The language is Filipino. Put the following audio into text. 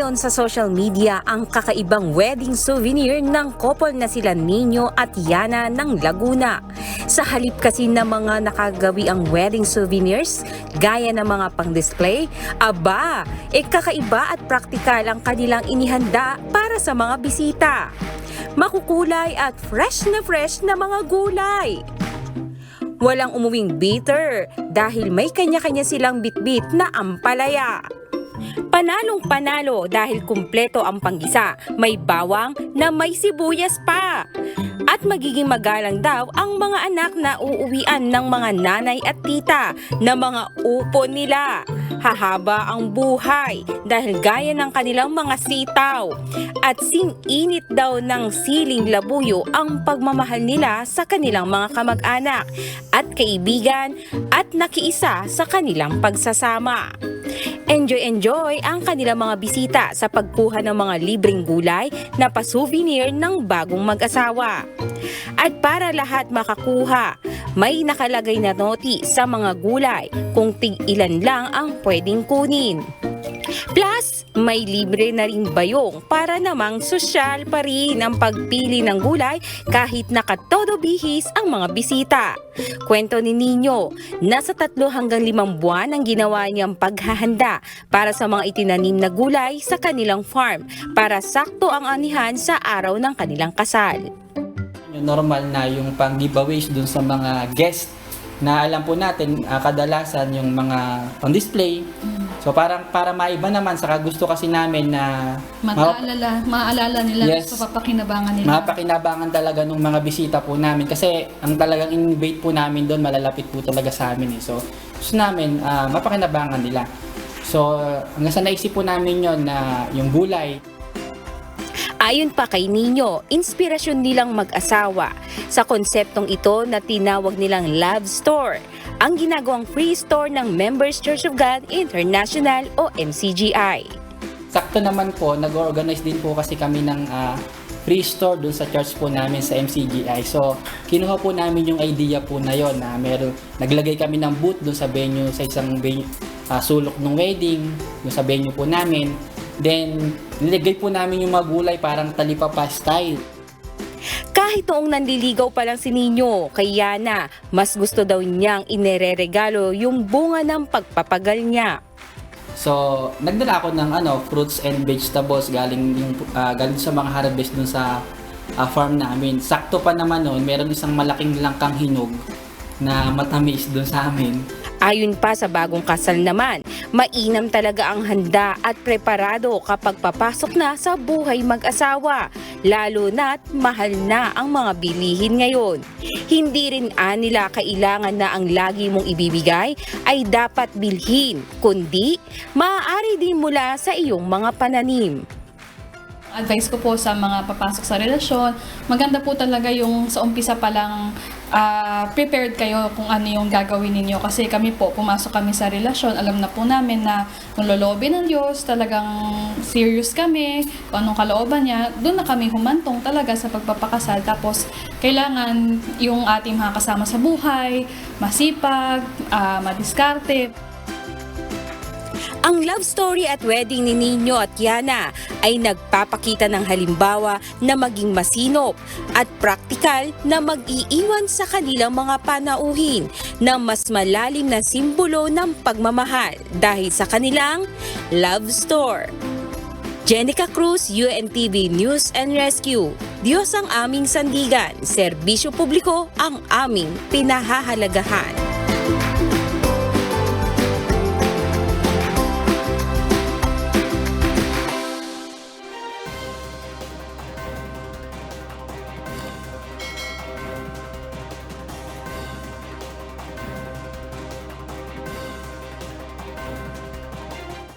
Ngayon sa social media ang kakaibang wedding souvenir ng couple na sila Nino at Yana ng Laguna. Sa halip kasi ng mga nakagawi ang wedding souvenirs, gaya ng mga pang-display, kakaiba at praktikal ang kanilang inihanda para sa mga bisita. Makukulay at fresh na mga gulay. Walang umuwing bitter dahil may kanya-kanya silang bitbit na ampalaya. Panalong-panalo dahil kumpleto ang panggisa, may bawang na may sibuyas pa. At magiging magalang daw ang mga anak na uuwian ng mga nanay at tita na mga upo nila. Hahaba ang buhay dahil gaya ng kanilang mga sitaw. At sing-init daw ng siling labuyo ang pagmamahal nila sa kanilang mga kamag-anak at kaibigan at nakiisa sa kanilang pagsasama. Enjoy ang kanilang mga bisita sa pagkuha ng mga libreng gulay na pa-souvenir ng bagong mag-asawa. At para lahat makakuha, may nakalagay na noti sa mga gulay kung tig-ilan lang ang pwedeng kunin. Plus, may libre na rin bayong para namang sosyal pa rin ang pagpili ng gulay kahit nakatodo bihis ang mga bisita. Kwento ni Nino, nasa 3 hanggang 5 buwan ang ginawa niyang paghahanda para sa mga itinanim na gulay sa kanilang farm para sakto ang anihan sa araw ng kanilang kasal. Normal na yung pang-giveaways dun sa mga guest na alam po natin kadalasan yung mga pang-display. So para maiba naman, saka gusto kasi namin na maalala nila yes, sa papakinabangan nila. Mapakinabangan talaga ng mga bisita po namin kasi ang talagang invite po namin doon malalapit po talaga sa amin. So gusto namin mapakinabangan nila. So hanggang sa naisip po namin yon na yung gulay. Ayon pa kay Nino, inspirasyon nilang mag-asawa sa konseptong ito na tinawag nilang Love Store, ang ginagawang free store ng Members Church of God International o MCGI. Sakto naman po, nag-organize din po kasi kami ng free store doon sa church po namin sa MCGI. So, kinuha po namin yung idea po na yon na naglagay kami ng booth doon sa venue, sa isang venue, sulok ng wedding, doon sa venue po namin. Then, nilagay po namin yung mga gulay parang talipapa style. Kahit noong nanliligaw pa lang si Nino kay Yana, mas gusto daw niyang inereregalo yung bunga ng pagpapagal niya. So, nagdala ako ng fruits and vegetables galing sa mga harvest dun sa farm namin. Sakto pa naman noon, meron isang malaking langkang hinog na matamis dun sa amin. Ayon pa sa bagong kasal naman, mainam talaga ang handa at preparado kapag papasok na sa buhay mag-asawa, lalo na't mahal na ang mga bilihin ngayon. Hindi rin nila kailangan na ang lagi mong ibibigay ay dapat bilhin, kundi maaari din mula sa iyong mga pananim. Advice ko po sa mga papasok sa relasyon, maganda po talaga yung sa umpisa pa lang prepared kayo kung ano yung gagawin ninyo. Kasi kami po, pumasok kami sa relasyon, alam na po namin na kung loloobin ng Diyos, talagang serious kami, kung anong kalooban niya, doon na kami humantong talaga sa pagpapakasal. Tapos, kailangan yung ating mga kasama sa buhay, masipag, madiskarte. Ang love story at wedding ni Nino at Yana ay nagpapakita ng halimbawa na maging masinop at praktikal na mag-iiwan sa kanilang mga panauhin na mas malalim na simbolo ng pagmamahal dahil sa kanilang love story. Jenica Cruz, UNTV News and Rescue. Diyos ang aming sandigan, serbisyo publiko ang aming pinahahalagahan.